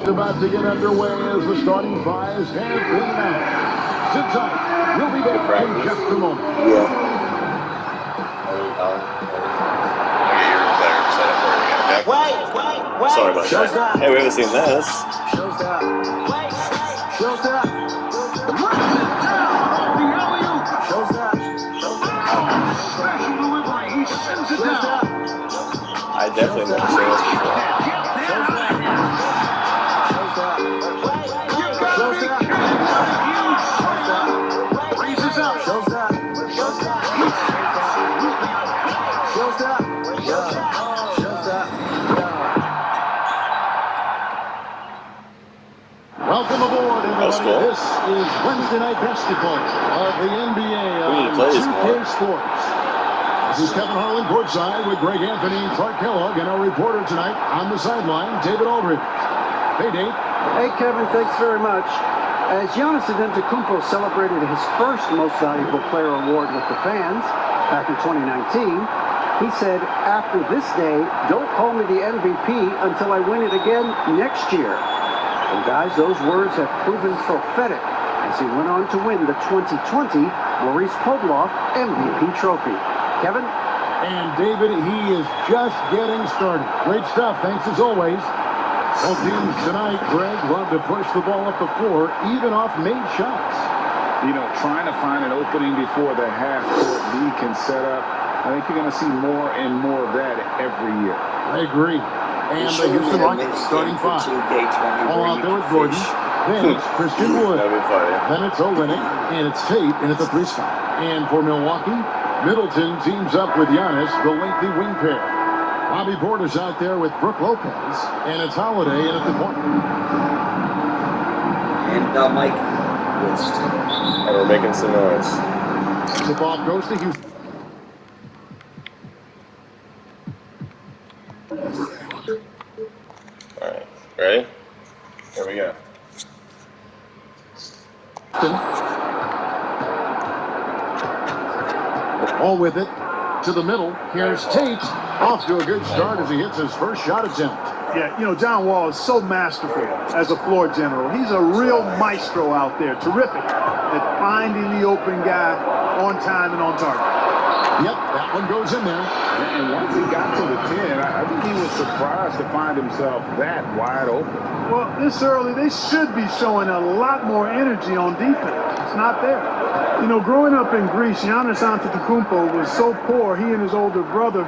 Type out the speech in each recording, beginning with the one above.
About to get underway as the starting fives have been announced. Sit tight. We'll be back in just a moment. Wait. Sorry about that. Hey, we haven't seen this. Shows up. Shows up. The alley-oop. Shows up. Special delivery. He sends it down. I definitely never seen this before. Shows up. Shows up. Huge play. Raises up. Shows up. Shows up. Welcome aboard, everybody. This is Wednesday Night Basketball of the NBA on 2K Sports. This is Kevin Harlan courtside with Greg Anthony, Clark Kellogg, and our reporter tonight on the sideline, David Aldridge. Hey, Dave. Hey, Kevin. Thanks very much. As Giannis Antetokounmpo celebrated his first Most Valuable Player award with the fans back in 2019, he said, "After this day, don't call me the MVP until I win it again next year." And guys, those words have proven prophetic as he went on to win the 2020 Maurice Podoloff MVP trophy. Kevin? And David, he is just getting started. Great stuff. Thanks as always. Both teams tonight, Greg, love to push the ball up the floor, even off made shots. You know, trying to find an opening before the half-court lead can set up. I think you're going to see more and more of that every year. I agree. And the Houston Rockets starting five. All out there with Gordon. Then it's Christian Wood. Then it's Olynyk. And it's Tate in at the 3 spot. And for Milwaukee, Middleton teams up with Giannis, the lengthy wing pair. Bobby Porter's out there with Brook Lopez. And it's Holiday in at the point. And Mike. And we're making some noise. Tip off goes to Houston. Alright, ready? Here we go. All with it to the middle. Here's Tate. Off to a good start as he hits his first shot attempt. Yeah, you know, John Wall is so masterful as a floor general. He's a real maestro out there. Terrific at finding the open guy on time and on target. Yep, that one goes in there. And once he got to the 10, I think he was surprised to find himself that wide open. Well, this early, they should be showing a lot more energy on defense. It's not there. You know, growing up in Greece, Giannis Antetokounmpo was so poor, he and his older brother,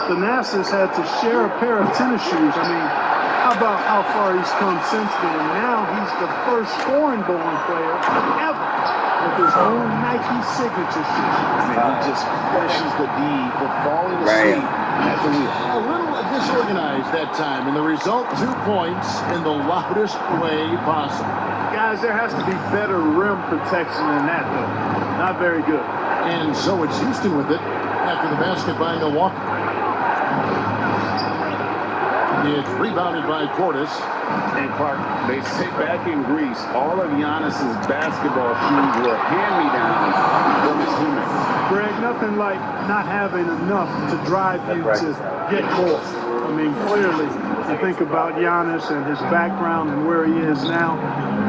Giannis, had to share a pair of tennis shoes. I mean, how about how far he's come since then? Now he's the first foreign-born player ever with his own Nike signature shoe. I mean, he just finishes the D for falling asleep at the wheel. A little disorganized that time, and the result, 2 points in the loudest way possible. Guys, there has to be better rim protection than that, though. Not very good. And so it's Houston with it after the basket by Milwaukee. It's rebounded by Portis. And Clark, they say back in Greece, all of Giannis's basketball shoes were hand-me-downs from his teammates. Greg, nothing like not having enough to drive you to get more. I mean, clearly, you think about Giannis and his background and where he is now,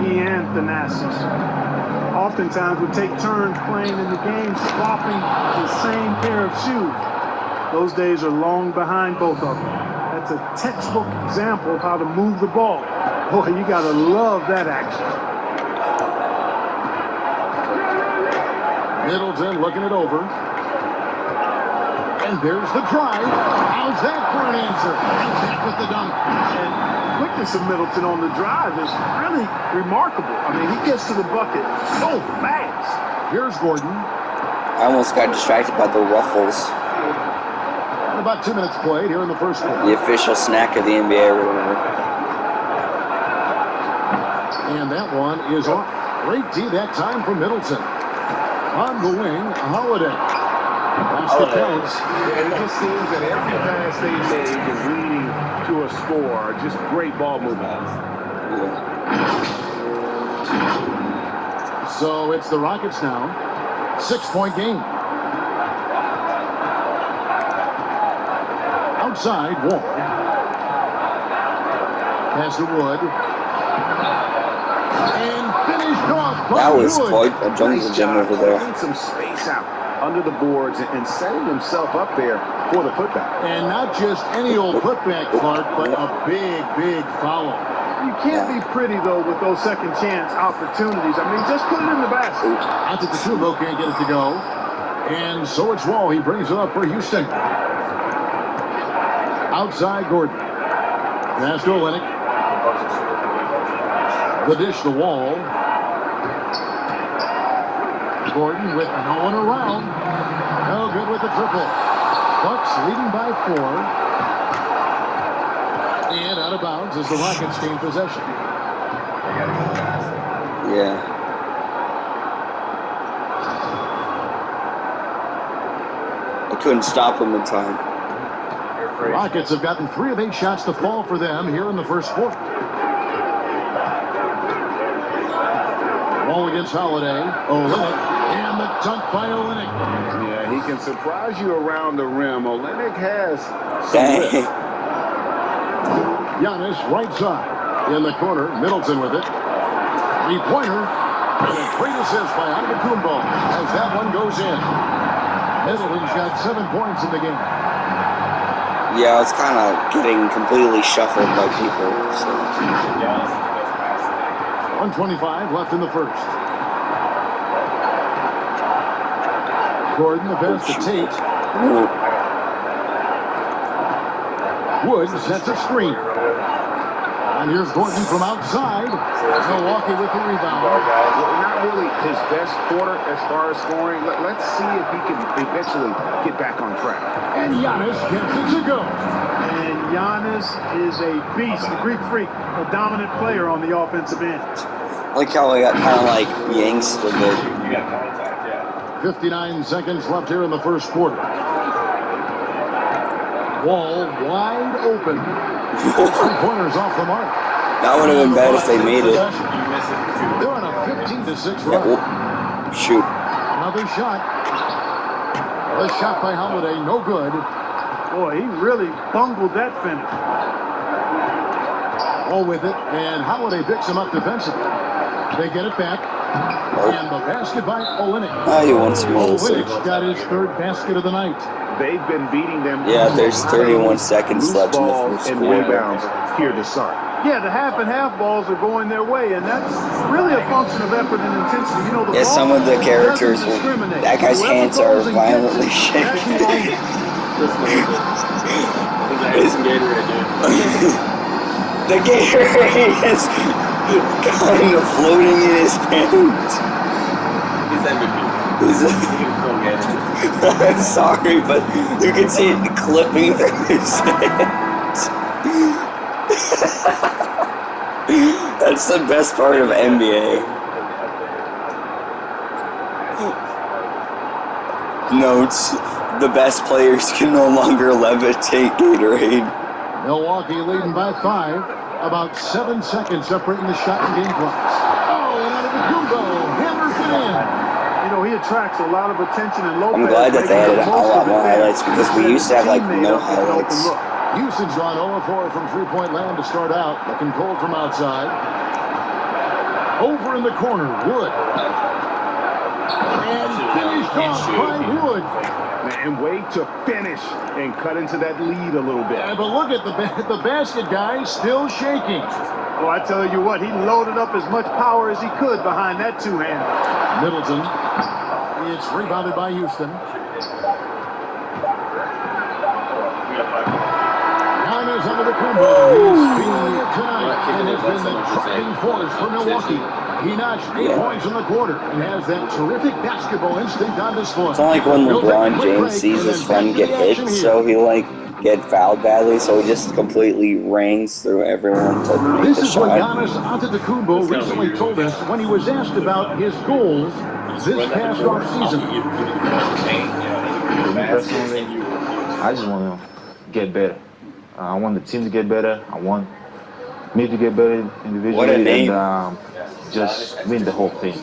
he and Thanasis oftentimes would take turns playing in the game, swapping the same pair of shoes. Those days are long behind both of them. That's a textbook example of how to move the ball. Boy, you got to love that action. Middleton looking it over. And there's the drive. How's that for an answer? Contact with the dunk. And quickness of Middleton on the drive is really remarkable. I mean, he gets to the bucket so fast. Here's Gordon. I almost got distracted by the ruffles. About 2 minutes played here in the first quarter. The official snack of the NBA or whatever. And that one is off. Great D that time from Middleton. On the wing, Holiday. Basket counts. Yeah, it just seems that every pass they make is leading to a score. Just great ball movement. So it's the Rockets now. 6-point game. Outside, Wall. Pass to Wood. And finished off by That was Wood. quite a jungle Nice gym job over there. carving some space out under the boards and setting himself up there for the putback. And not just any old putback, Clark, but a big, big follow. You can't be pretty, though, with those second chance opportunities. I mean, just put it in the basket. Antetokounmpo can't get it to go. And so it's Wall. He brings it up for Houston. Outside Gordon. Pass to Olynyk. The dish to Wall. Gordon with no one around. No good with the triple. Bucks leading by 4. And out of bounds as the Rockets gain possession. Yeah. I couldn't stop him in time. Rockets have gotten 3 of 8 shots to fall for them here in the first quarter. Ball against Holiday. Olynyk. And the dunk by Olynyk. Yeah, he can surprise you around the rim. Olynyk has some Dang. lift. Giannis right side. In the corner. Middleton with it. 3-pointer. And a great assist by Antetokounmpo as that one goes in. Middleton's got 7 points in the game. Yeah, it's kind of getting completely shuffled by people. So. 1:25 left in the first. Gordon, the pass to Tate. Wood sets a screen. And here's Gordon from outside. Milwaukee with the rebound. Well, not really his best quarter as far as scoring. Let's see if he can eventually get back on track. And Giannis gets it to go. And Giannis is a beast, a Greek freak, a dominant player on the offensive end. I like how I got kind of like yanked a bit. 59 seconds left here in the first quarter. Wall wide open. 3-pointers off the mark. That would have been bad if they made it. They're on a 15-6 Yeah, run. shoot. Another shot. The shot by Holiday, no good. Boy, he really bungled that finish. All with it, and Holiday picks him up defensively. They get it back. And the basket by Olynyk. Ah, you want some more Olynyk's got his 3rd basket of the night. They've been beating them. Yeah, there's 31 seconds loose left in the balls first and quarter. rebounds here to start. Yeah, the half and half balls are going their way, and that's really a function of effort and intensity. You know, the Yeah, ball some of the characters, doesn't discriminate. that guy's Whoever hands are goes and violently gets it, that's who shaking. owns it. The Gatorade is kind of floating in his pants. I'm sorry, but you can see it clipping through his hands. That's the best part of NBA. Notes, the best players can no longer levitate Gatorade. Milwaukee leading by 5. About 7 seconds separating the shot and game clocks. Oh, and Antetokounmpo hammers it in. You know, he attracts a lot of attention, and Lopez I'm glad that they making added the a most lot of it more there. highlights because we used to have like no highlights. Houston's gone 0-4 from 3-point land to start out. Looking cold from outside. Over in the corner, Wood. And finished off by Wood. And way to finish and cut into that lead a little bit. Yeah, but look at the basket guy still shaking. Oh, I tell you what, he loaded up as much power as he could behind that two-hander. Middleton. It's rebounded by Houston. Giannis Antetokounmpo. He's feeling it tonight and has been the driving force for Milwaukee. He notched 8 points in the quarter and has that terrific basketball instinct on display. It's not like when LeBron James sees his friend get hit, so he like get fouled badly, so he just completely rings through everyone to make This the is what shot. Giannis Antetokounmpo recently told us when he was asked about his goals this past offseason. For me personally, I just want to get better. I want the team to get better. I want me to get better individually, What a name. and just win the whole thing.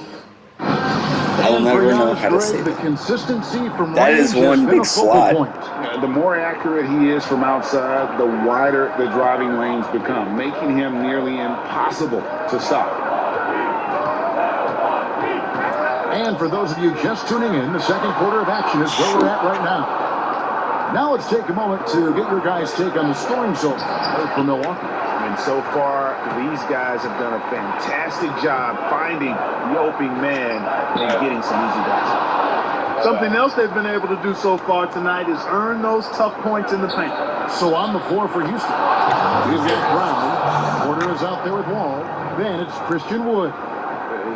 I'll never know how to say the that. consistency from That range is one has been big a focal slot. point. The more accurate he is from outside, the wider the driving lanes become, making him nearly impossible to stop. And for those of you just tuning in, the second quarter of action is where we're at right now. Now let's take a moment to get your guys' take on the scoring zone for Milwaukee. And so far, these guys have done a fantastic job finding the open man and getting some easy baskets. Something else they've been able to do so far tonight is earn those tough points in the paint. So on the floor for Houston, we've got Brown. Porter is out there with Wall. Then it's Christian Wood.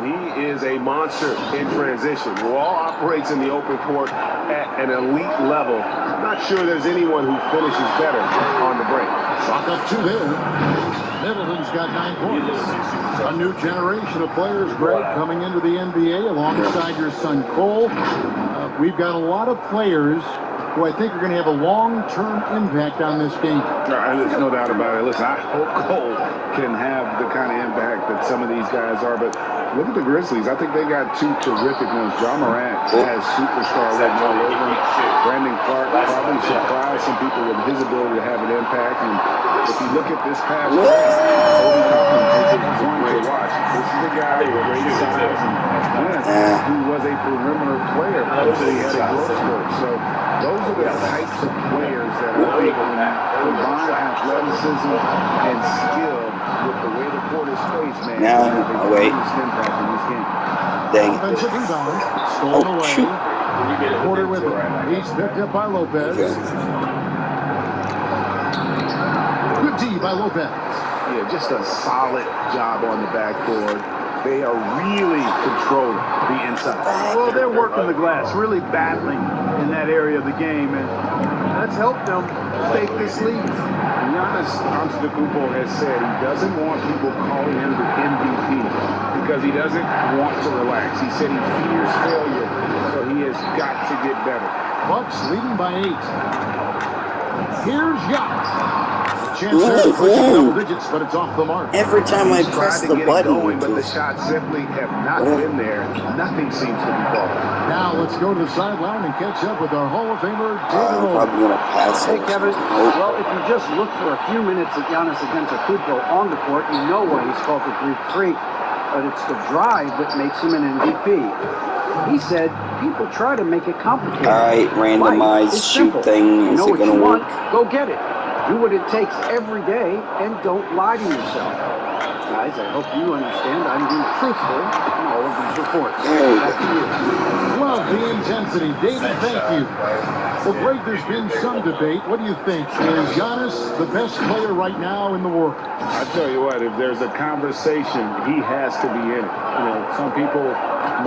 He is a monster in transition. Wall operates in the open court at an elite level. I'm not sure there's anyone who finishes better on the break. Chalk up 2 there. Middleton's got 9 points. A new generation of players, Greg, coming into the NBA alongside your son Cole. We've got a lot of players who I think are going to have a long-term impact on this game. There's no doubt about it. Listen, I hope Cole can have the kind of impact that some of these guys are, but look at the Grizzlies. I think they got 2 terrific ones. John Morant has superstar written all over him. Brandon Clark probably surprised some people with his ability to have an impact. And if you look at this past game, Obi Toppin is one to watch. This is a guy with great size and length who was a perimeter player until he had a growth spurt. So those are the types of players that I think when you combine athleticism and skill with the way the court is spaced, man, Now, have a tremendous impact in this game. Dang. Offensive rebound, stolen away. Shoot. Porter with it. He's picked up by Lopez. Okay. Good D by Lopez. Yeah, just a solid job on the backboard. They are really controlling the inside. Well, they're working the glass, really battling in that area of the game, and that's helped them take this lead. Giannis Antetokounmpo has said he doesn't want people calling him the MVP because he doesn't want to relax. He said he fears failure, so he has got to get better. Bucks leading by 8. Here's Giannis. Chance there to push it double digits, but it's off the mark. Every time I press the button, going, but the shots simply have not been there. Nothing seems to be falling. Now let's go to the sideline and catch up with our Hall of Famer, David I'm probably going to pass Hey, it. Kevin. Well, if you just look for a few minutes at Giannis Antetokounmpo on the court, you know why he's called the Greek Freak. But it's the drive that makes him an MVP. He said people try to make it complicated. All right, randomized shoot simple. thing. Is it going to work? Go get it. Do what it takes every day and don't lie to yourself. Guys, I hope you understand I'm being truthful in all of these reports. Back to you. Love the intensity. David, thank you. Well, Greg, there's been some debate. What do you think? Is Giannis the best player right now in the world? I tell you what, if there's a conversation, he has to be in it. You know, some people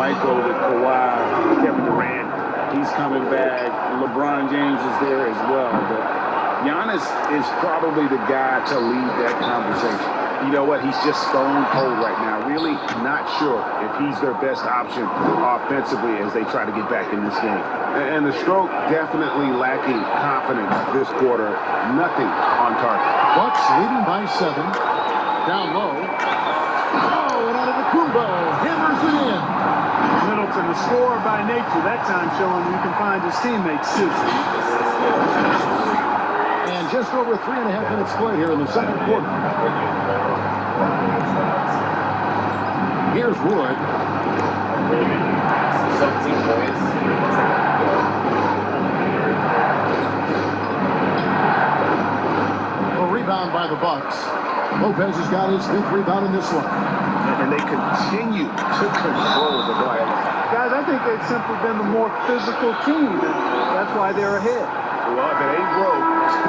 might go to Kawhi, Kevin Durant. He's coming back. LeBron James is there as well. But Giannis is probably the guy to lead that conversation. You know what? He's just stone cold right now. Really not sure if he's their best option offensively as they try to get back in this game. And the stroke definitely lacking confidence this quarter. Nothing on target. Bucks leading by 7. Down low. Oh, and Antetokounmpo hammers it in. Middleton, the scorer by nature, that time showing you can find his teammates too. And just over 3.5 minutes played here in the second quarter. Here's Wood. 17 points. A rebound by the Bucks. Lopez has got his 5th rebound in this one. And they continue to control the glass. Guys, I think they've simply been the more physical team, and that's why they're ahead. Well, if it ain't broke,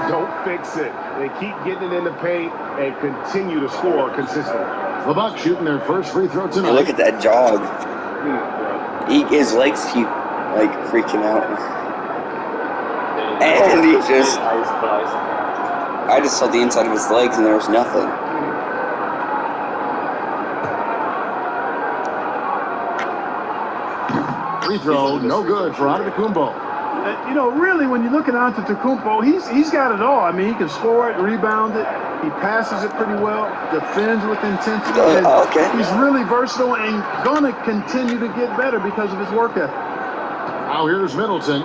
don't fix it. They keep getting it in the paint and continue to score consistently. The Bucks shooting their first free throw tonight. Hey, look at that jog. His legs keep, like, freaking out. And he just... I just saw the inside of his legs and there was nothing. Free throw, no good for Antetokounmpo. You know, really, when you look at Antetokounmpo, he's got it all. I mean, he can score it, rebound it. He passes it pretty well, defends with intensity, and he's really versatile and going to continue to get better because of his work ethic. Now here's Middleton.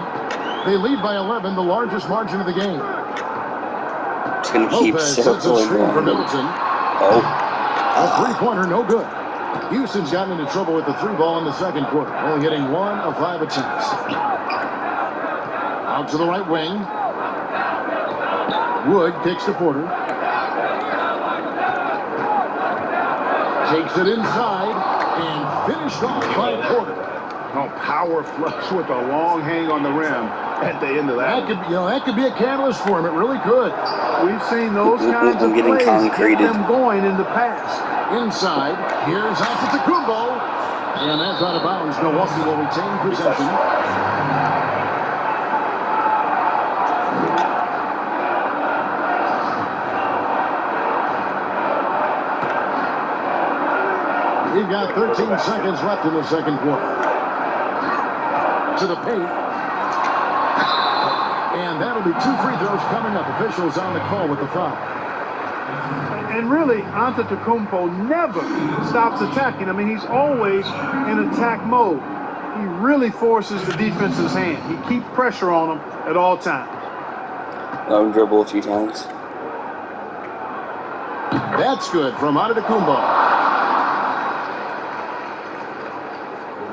They lead by 11, the largest margin of the game. Just going to keep circling for Middleton. A Oh. three-pointer, no good. Houston's gotten into trouble with the three ball in the second quarter, only hitting 1 of 5 attempts. Out to the right wing. Wood kicks to Porter. Takes it inside and finished off by Porter. Oh, power flush with a long hang on the rim at the end of that. That could be a catalyst for him. It really could. We've seen those kinds of plays get them going in the past. Inside, here's Antetokounmpo, and that's out of bounds. Milwaukee will retain possession. We've got 13 seconds left in the second quarter. To the paint. And that'll be 2 free throws coming up. Officials on the call with the foul. And really, Antetokounmpo never stops attacking. I mean, he's always in attack mode. He really forces the defense's hand. He keeps pressure on them at all times. Let him dribble a few times. That's good from Antetokounmpo.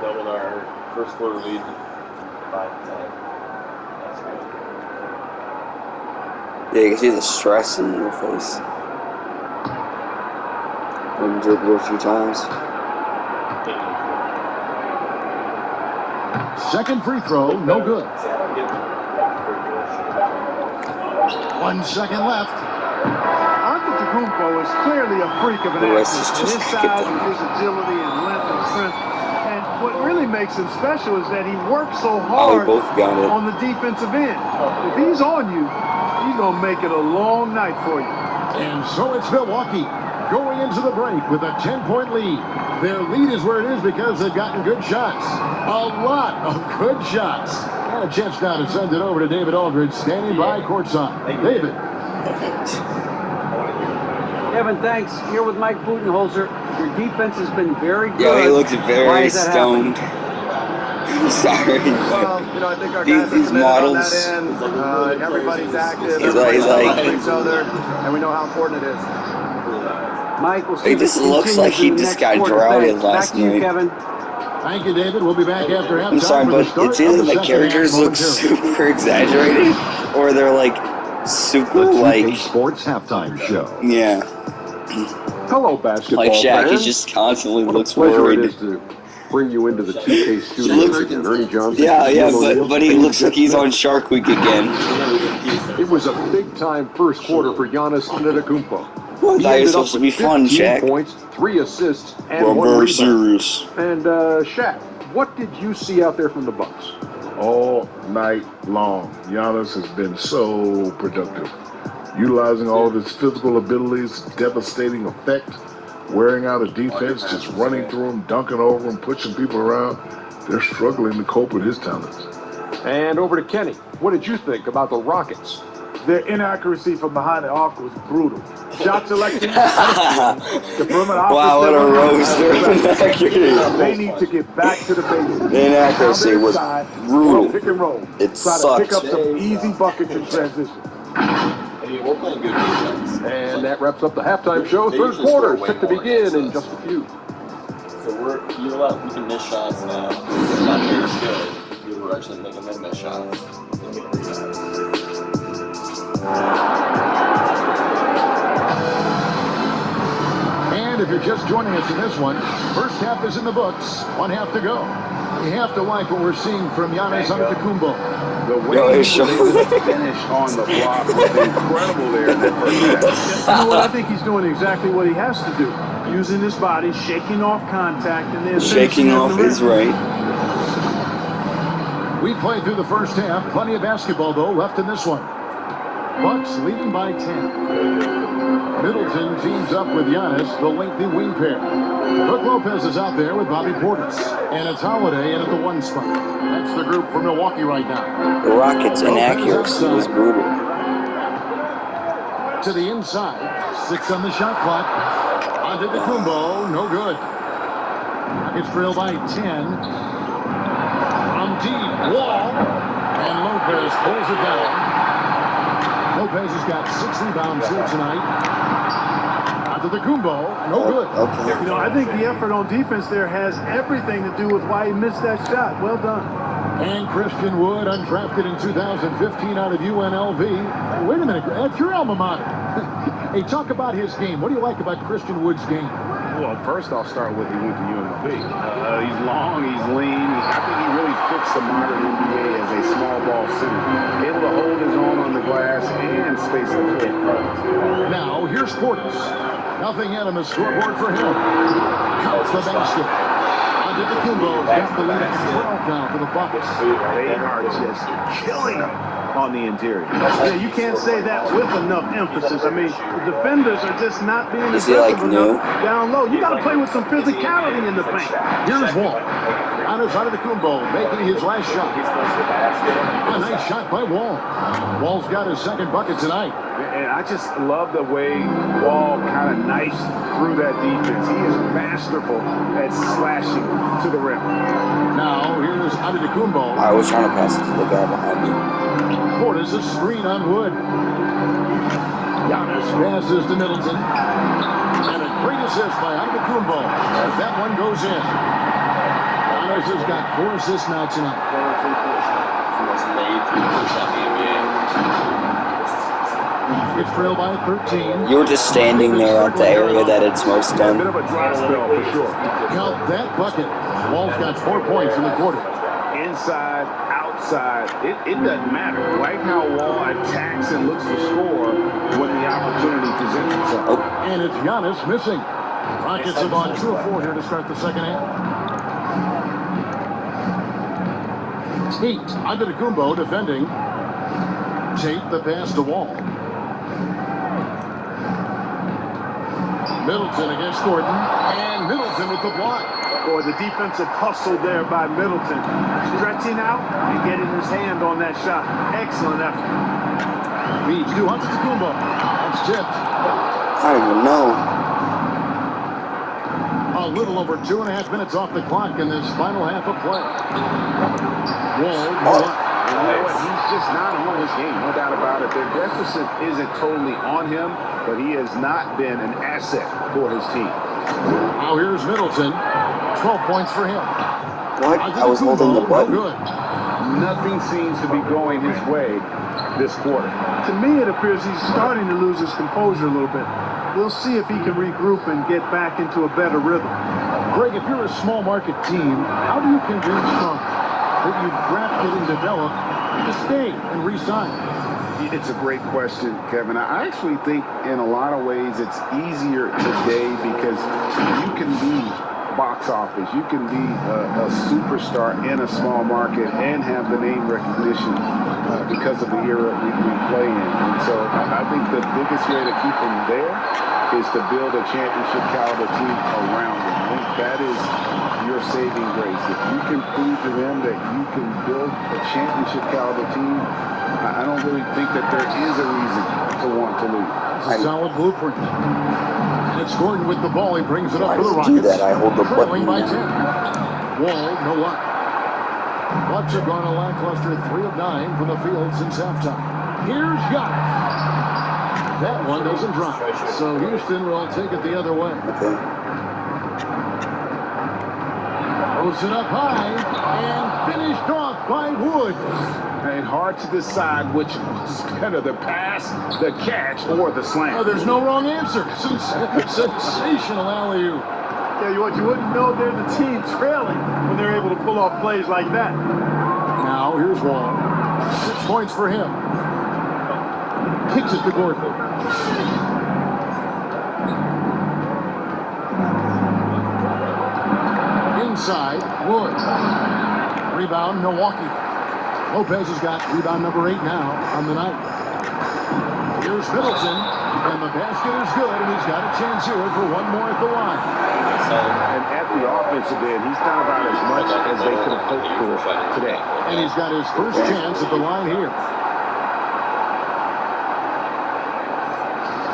Doubled our first quarter lead by 10. That's good. Yeah, you can see the stress in their face. Let him dribble a few times. Second free throw, no good. 1 second left. Antetokounmpo is clearly a freak of an athlete. His size, his agility, and length and strength. And what really makes him special is that he works so hard on the defensive end. If he's on you, he's going to make it a long night for you. And so it's Milwaukee going into the break with a 10-point lead. Their lead is where it is because they've gotten good shots. A lot of good shots. And a chance now to send it over to David Aldridge, standing by courtside. David. Kevin, thanks. Here with Mike Budenholzer. Your defense has been very good. Yeah, he looks very stoned. Sorry. Well, I think our guys are committed on that end. Everybody's active. Everybody's helping each other, and we know how important it is. Mike, we'll see. It just looks like he just got drowning last night. Kevin. Thank you, David. We'll be back after halftime. I'm sorry, but it's either the characters look super exaggerated, or they're like super like Sports halftime show. Yeah. Hello, basketball like Shaq, fans. he just constantly looks pleasure worried. It is to bring you into the 2K studio again. Ernie Johnson. Yeah, but he looks like he's on Shark Week again. It was a big-time first quarter for Giannis Antetokounmpo. Well, I thought it was supposed to be fun, Shaq. Points, 3 assists, and 1 rebound. Serious. And Shaq, what did you see out there from the Bucks? All night long, Giannis has been so productive, utilizing all of his physical abilities, devastating effect, wearing out a defense, just running through them, dunking over them, pushing people around. They're struggling to cope with his talents. And over to Kenny. What did you think about the Rockets? Their inaccuracy from behind the arc was brutal. Shot selection. Wow, what a roaster. They need to get back to the basics. The inaccuracy was brutal. Pick and roll. It Try sucks. to pick up some easy buckets in transition. We're playing good defense. And that wraps up the halftime show. Third quarter set to begin in just a few. So we can miss shots now. It's not very good. We're actually making them miss shots. And if you're just joining us in this one, first half is in the books. 1 half to go. You have to like what we're seeing from Giannis Antetokounmpo. The way he was able to finish on the block was incredible there in that first half. You know what? I think he's doing exactly what he has to do. Using his body, shaking off contact, and then shaking off is right. We played through the first half. Plenty of basketball, though, left in this one. Bucks leading by 10. Middleton teams up with Giannis, the lengthy wing pair. Brook Lopez is out there with Bobby Portis. And it's Holiday in at the 1 spot. That's the group for Milwaukee right now. The Rockets' inaccuracy was brutal. To the inside. 6 on the shot clock. Antetokounmpo, no good. It's trailed by 10. From deep. Wall. And Lopez pulls it down. Lopez has got 6 rebounds here tonight. Antetokounmpo, no good. Okay. You know, I think the effort on defense there has everything to do with why he missed that shot. Well done. And Christian Wood, undrafted in 2015 out of UNLV. Wait a minute, that's your alma mater. Hey, talk about his game. What do you like about Christian Wood's game? Well, first I'll start with he went to UNLV. He's long, he's lean. I think he really fits the modern NBA as a small ball center. Able to hold his own on the glass and space the floor. Now, here's Portis. Nothing yet on the scoreboard for him. Counts the basket. Antetokounmpo's got the lead at 12 now for the Bucks. They are just killing him on the interior. Yeah, you can't say that with enough emphasis. I mean, the defenders are just not being Is he, like, aggressive new? enough down low. You got to play with some physicality in the paint. Here's Wall. Giannis Antetokounmpo making his last shot. A nice shot by Wall. Wall's got his second bucket tonight. And I just love the way Wall kind of knifes through that defense. He is masterful at slashing to the rim. Now, here's Antetokounmpo. I was trying to pass it to the guy behind me. Portis a screen on Wood. Giannis passes to Middleton. And a great assist by Antetokounmpo as that one goes in. Giannis has got 4 assists now tonight. It's trailed by 13. You were just standing there at the area that it's most A bit done. of a dry spell for sure. Count that bucket. Wall's got 4 points in the quarter. Inside, outside, it doesn't matter. Like how Wall attacks and looks to score when the opportunity presents itself. And it's Giannis missing. Rockets have on 2 of 4 here to start the second half. Tate, Antetokounmpo defending. Tate the pass to Wall. Middleton against Gordon. And Middleton with the block. Boy, the defensive hustle there by Middleton. Stretching out and getting his hand on that shot. Excellent effort. Feeds to Antetokounmpo. That's tipped. I don't even know. A little over 2.5 minutes off the clock in this final half of play. Wall, no luck. You know what? He's just not on his game, no doubt about it. Their deficit isn't totally on him, but he has not been an asset for his team. Now here's Middleton. 12 points for him. What? I was holding the button. No good. Nothing seems to be going his way this quarter. To me, it appears he's starting to lose his composure a little bit. We'll see if he can regroup and get back into a better rhythm. Greg, if you're a small market team, how do you convince Trump that you've drafted and developed to stay and re-sign? It's a great question, Kevin. I actually think in a lot of ways it's easier today because you can be box office. You can be a superstar in a small market and have the name recognition because of the era we play in. And so I think the biggest way to keep them there is to build a championship caliber team around them. I think that is your saving grace. If you can prove to them that you can build a championship caliber team, I don't really think that there is a reason to want to leave. It's a solid blueprint. And it's Gordon with the ball. He brings it up for the I Rockets. do that. I hold the Trailing button by 10. Wall, no luck. Bucks have gone a lackluster 3 of 9 from the field since halftime. Here's Giannis. That one doesn't drop. So Houston will take it the other way. Okay. Throws it up high and finished off by Wood. And hard to decide which was better, the pass, the catch, or the slam. Oh, there's no wrong answer. Sensational alley-oop. Yeah, you wouldn't know they're the team trailing when they're able to pull off plays like that. Now, here's Wall. 6 points for him. Kicks it to Gordon. Inside, Wood. Rebound, Milwaukee. Lopez has got rebound number 8 now on the night. Here's Middleton, and the basket is good, and he's got a chance here for one more at the line. And at the offensive end, he's done about as much as they could have hoped for today. And he's got his first chance at the line here.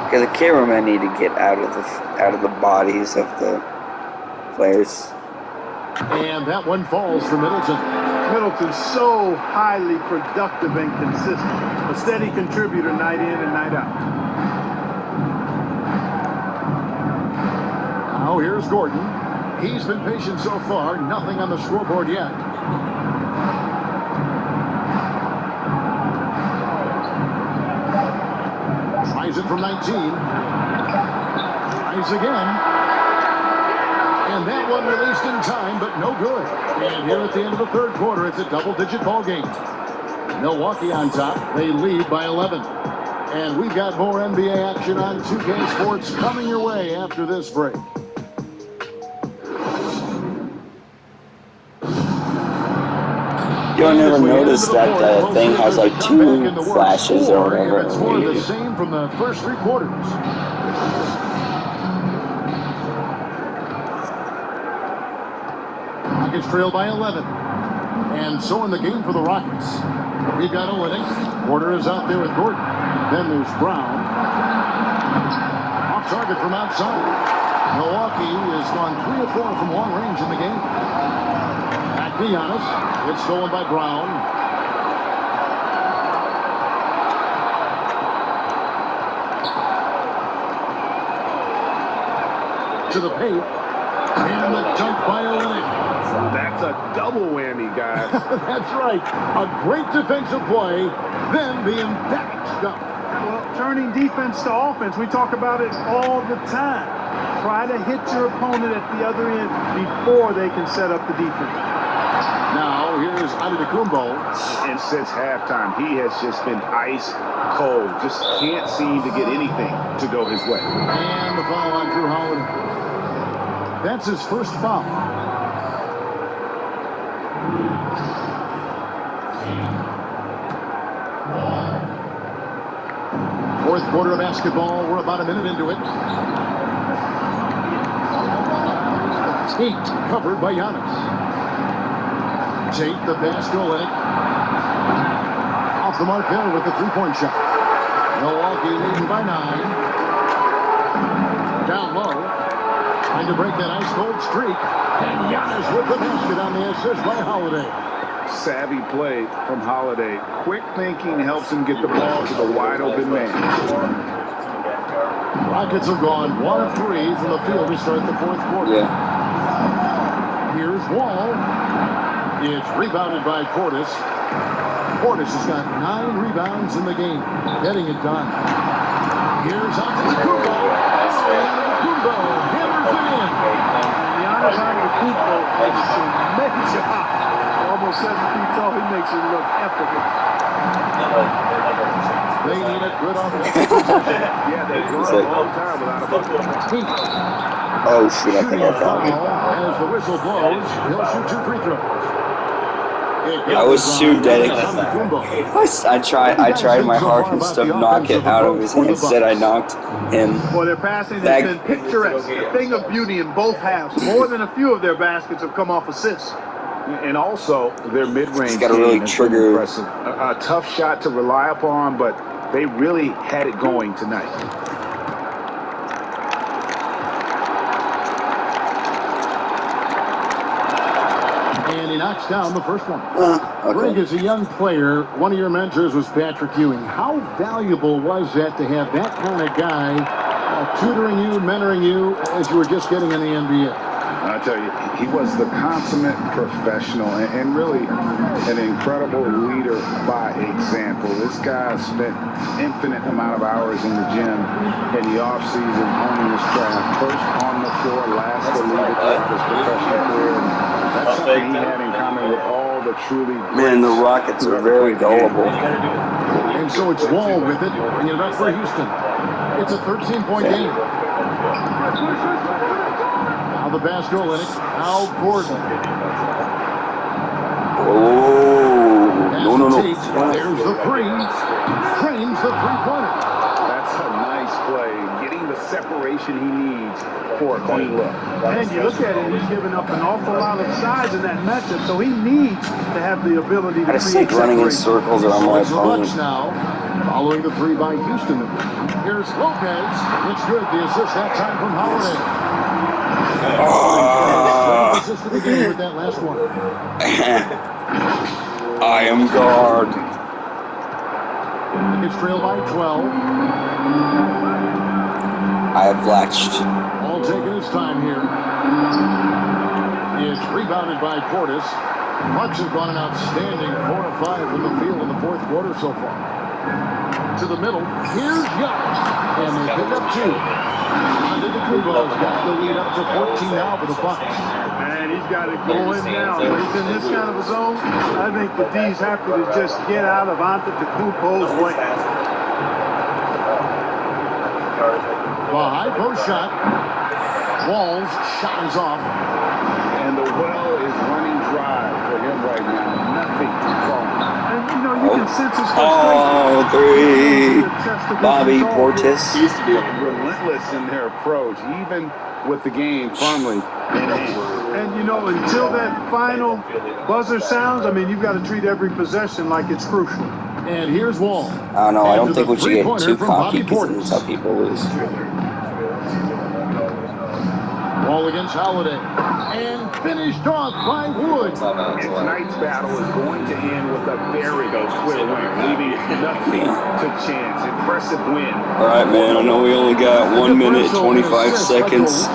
Because the cameramen need to get out of the bodies of the players. And that one falls for Middleton. Middleton's so highly productive and consistent. A steady contributor night in and night out. Now here's Gordon. He's been patient so far. Nothing on the scoreboard yet. Tries it from 19. Tries again. And that one released in time, but no good. And here at the end of the third quarter, it's a double-digit ball game. Milwaukee on top. They lead by 11. And we've got more NBA action on 2K Sports coming your way after this break. You'll never notice that the thing has like 2 flashes or whatever. It's more of the same from the first 3 quarters. Rockets trail by 11. And so in the game for the Rockets. We've got Olenek. Porter is out there with Gordon. Then there's Brown. Off target from outside. Milwaukee has gone 3 of 4 from long range in the game. Back to Giannis. It's stolen by Brown. To the paint. And the dunk by Olenek. That's a double whammy, guys. That's right. A great defensive play. Then the emphatic dunk. Well, turning defense to offense, we talk about it all the time. Try to hit your opponent at the other end before they can set up the defense. Now, here's Antetokounmpo. And since halftime, he has just been ice cold. Just can't seem to get anything to go his way. And the foul on Drew Holiday. That's his first foul. Fourth quarter of basketball. We're about a minute into it. Tate covered by Giannis. Tate the pass to Olenek. Off the mark there with the three-point shot. Milwaukee leading by 9. Down low. Trying to break that ice-cold streak. And Giannis with the basket on the assist by Holiday. Savvy play from Holiday. Quick thinking helps him get the ball to the wide-open man. Rockets have gone 1 of 3 from the field to start the fourth quarter. Yeah. Here's Wall. It's rebounded by Portis. Portis has got 9 rebounds in the game. Getting it done. Here's Antetokounmpo. Antetokounmpo hammers it in. Giannis Antetokounmpo has a tremendous job. Almost 7 feet tall. He makes it look effortless. They need a good offensive possession. Yeah, they've gone a long time without a bucket. Oh, shoot, I think I found it. As the whistle blows, he'll shoot 2 free throws. I was too dedicated. I tried my hardest to knock it out of his hand. Instead, I knocked him. Well, their passing has been picturesque. A thing of beauty in both halves. More than a few of their baskets have come off assists. And also, their mid-range got to really game trigger. Impressive. A tough shot to rely upon, but they really had it going tonight. And he knocks down the first one. Okay. Greg, as a young player, one of your mentors was Patrick Ewing. How valuable was that to have that kind of guy tutoring you, mentoring you as you were just getting in the NBA? I tell you, he was the consummate professional and really an incredible leader by example. This guy spent infinite amount of hours in the gym in the offseason honing his craft. First on the floor, last to lead it throughout his professional career. That's something he had in common with all the truly great. Man, the Rockets are very gullible. And so it's Wall with it, bringing it up for Houston. It's a 13-point game. Now the pass to Olenek. Now Gordon. Oh, no. There's the three. Trains the three-pointer. That's a nice play. Getting the separation he needs for a clean look. And you look at it, he's giving up an awful lot of size in that matchup, so he needs to have the ability to I just create like running in separation. circles around my It's the Bucks opponent. now. Following the three by Houston. Here's Lopez. It's good. The assist that time from Holiday. Assist to the game with that last one. I am guard. It's trailed by 12. I have latched. All taking his time here. It's rebounded by Portis. Bucks have gone an outstanding 4 of 5 from the field in the fourth quarter so far. To the middle. Here's Giannis. And they pick up 2. Antetokounmpo's got the lead up to 14 now for the Bucks. Man, he's got it going now. When he's in this kind of a zone, I think the D's happy to just get out of Antetokounmpo's way. The high post shot. Wall's shot is off. And the well is running dry for him right now. Nothing to fall. And, you know, you can sense his Oh, frustration. 3. Bobby Portis. Relentless in their approach, even with the game firmly in hand. And, you know, until that final buzzer sounds, I mean, you've got to treat every possession like it's crucial. And here's Wall. I don't know. I don't think we should get too cocky because that's how people lose. Wall against Holiday. And finished off by Wood. Tonight's battle is going to end with a very clear win, leaving nothing to chance. Impressive win. All right, man. I know we only got 1 minute 25 seconds,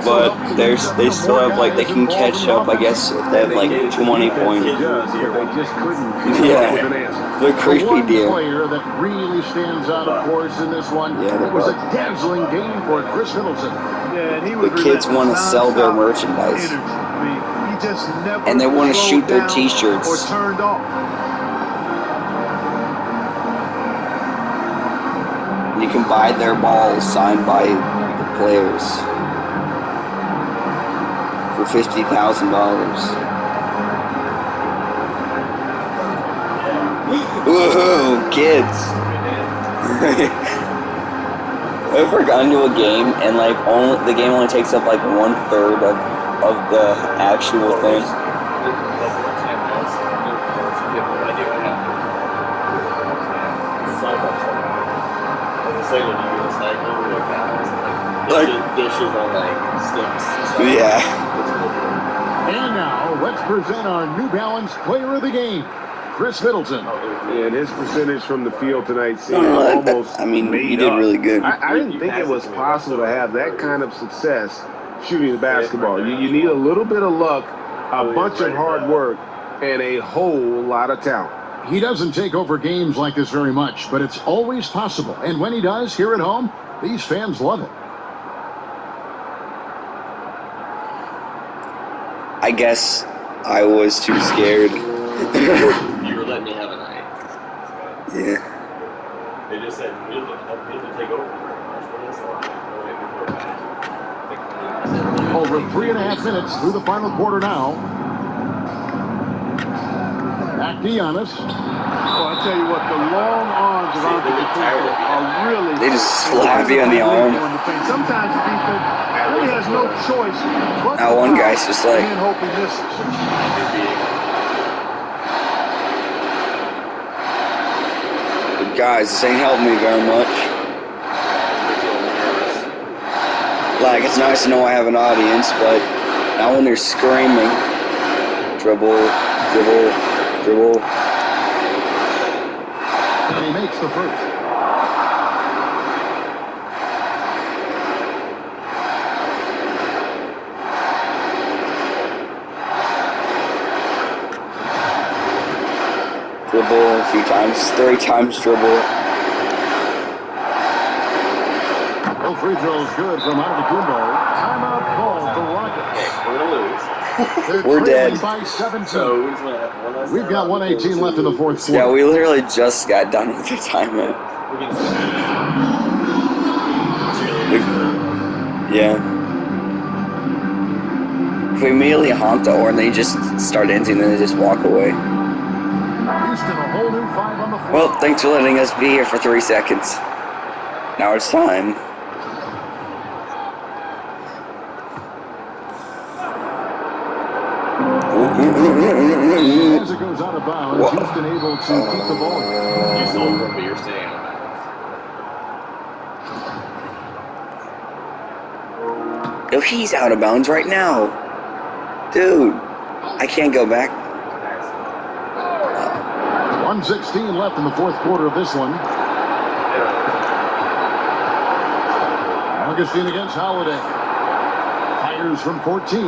but they still have like they can catch up. I guess if they have like 20 points. But they just couldn't. Yeah, the creepy deal. Player that really stands out, of course, in this one. Yeah, it was a dazzling game for Chris Middleton. Yeah, and he was the kids want to sell their merchandise. I mean, he just never and they want to shoot their t-shirts. Or turned off. You can buy their balls signed by the players for $50,000. Woohoo, kids! Ever gone to a game and like the game only takes up like 1/3 of the actual thing? Like dishes on like sticks. Yeah. And now let's present our New Balance Player of the Game, Chris Middleton. And his percentage from the field tonight seemed almost he did really good. I didn't think it was possible to have that kind of success shooting the basketball. You need a little bit of luck, a bunch of hard work, and a whole lot of talent. He doesn't take over games like this very much, but it's always possible. And when he does, here at home, these fans love it. I guess I was too scared. You were letting me have a night. Yeah. They just said we have to take over. Over 3.5 minutes through the final quarter now. Back to Giannis. Oh, I tell you what, the long arms of Antetokounmpo are really... They just slap you on the arm. Sometimes the defense really has no choice but Now one guy's just like... and hope he misses. Guys, this ain't helping me very much. Like, it's nice to know I have an audience, but not when they're screaming. Dribble, dribble, dribble. And he makes the first. Dribble a few times, 3 times dribble. No free throws good from Antetokounmpo. Timeout called the Rockets. We're gonna lose. We're dead. By 17. So We've got 1:18 left in the fourth quarter. Yeah, we literally just got done with the timeout. Yeah. If we immediately honk the horn, they just start ending and they just walk away. Houston, a whole new 5 on the floor. Well, thanks for letting us be here for 3 seconds. Now it's time. As it goes out of bounds, Houston able to keep the ball. It's over, but you're staying out of bounds. Yo, he's out of bounds right now. Dude, I can't go back. 1:16 left in the fourth quarter of this one. Augustine against Holiday. Fires from 14.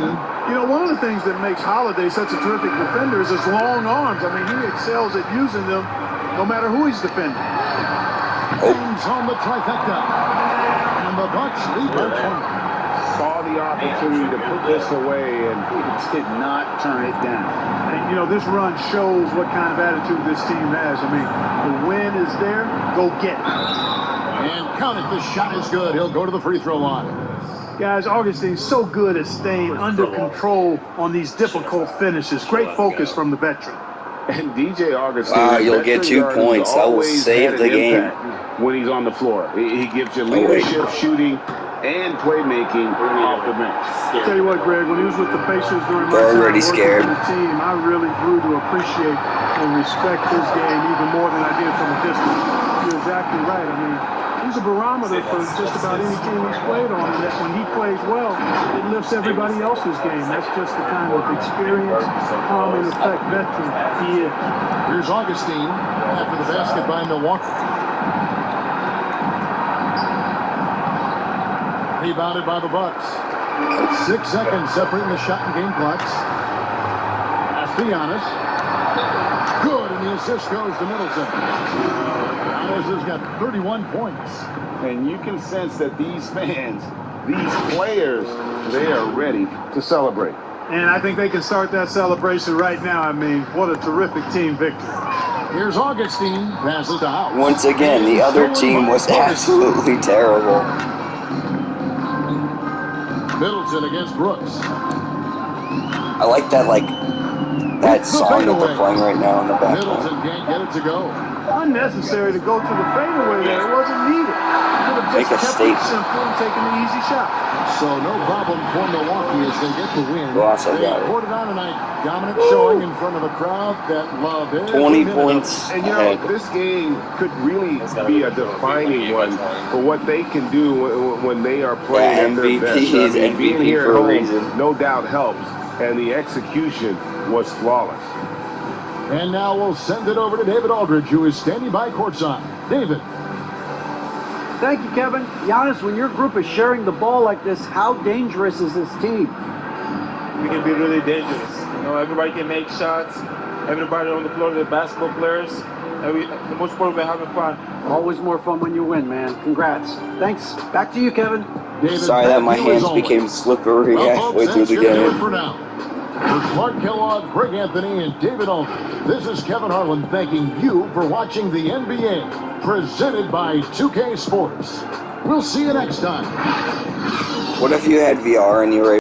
You know, one of the things that makes Holiday such a terrific defender is his long arms. I mean, he excels at using them no matter who he's defending. James on the trifecta. And the Bucks lead by 20. Saw the opportunity to put this away and did not turn it down. And, you know, this run shows what kind of attitude this team has. I mean, the win is there. Go get it. And count it. The shot is good. He'll go to the free throw line. Guys, Augustine's so good at staying under control on these difficult finishes. Great focus from the veteran. And DJ Augustine, wow, you'll get 2 points. I will save the game. When he's on the floor, he gives you leadership, shooting, and playmaking off the bench. Tell you what, Greg, when he was with the Pacers during my They're time already working scared. for the team, I really grew to appreciate and respect his game even more than I did from a distance. You're exactly right. I mean, he's a barometer for just about any team he's played on, and that when he plays well, it lifts everybody else's game. That's just the kind of experience, calm, and effect veteran he is. Here's Augustine after the basket by Milwaukee. Rebounded by the Bucks. 6 seconds separating the shot and game clocks. Pass to Giannis. Good, and the assist goes to Middleton. Giannis has got 31 points. And you can sense that these fans, these players, they are ready to celebrate. And I think they can start that celebration right now. I mean, what a terrific team victory. Here's Augustine. Passes to House. Once again, the other team was absolutely terrible. Middleton against Brooks. I like that, that song that they're playing right now in the background. Middleton can't get it to go. Unnecessary to go to the fadeaway there. It wasn't needed. Could have just kept it simple and taken the easy shot. So no problem for Milwaukee as they get the win. Awesome, they poured it on tonight. Dominant showing in front of a crowd that loved it. 20 points And you know, this game could really be a defining one for what they can do when they are playing at their best. I mean, being here at home, no doubt helps. And the execution was flawless. And now we'll send it over to David Aldridge, who is standing by courtside. David. Thank you, Kevin. Giannis, when your group is sharing the ball like this, how dangerous is this team? We can be really dangerous. You know, everybody can make shots. Everybody on the floor, they're basketball players. And the most important, we're having fun. Always more fun when you win, man. Congrats. Thanks. Back to you, Kevin. David, sorry that my hands became slippery halfway through the game. For now. For Clark Kellogg, Greg Anthony, and David Aldridge, this is Kevin Harlan thanking you for watching the NBA, presented by 2K Sports. We'll see you next time. What if you had VR and you were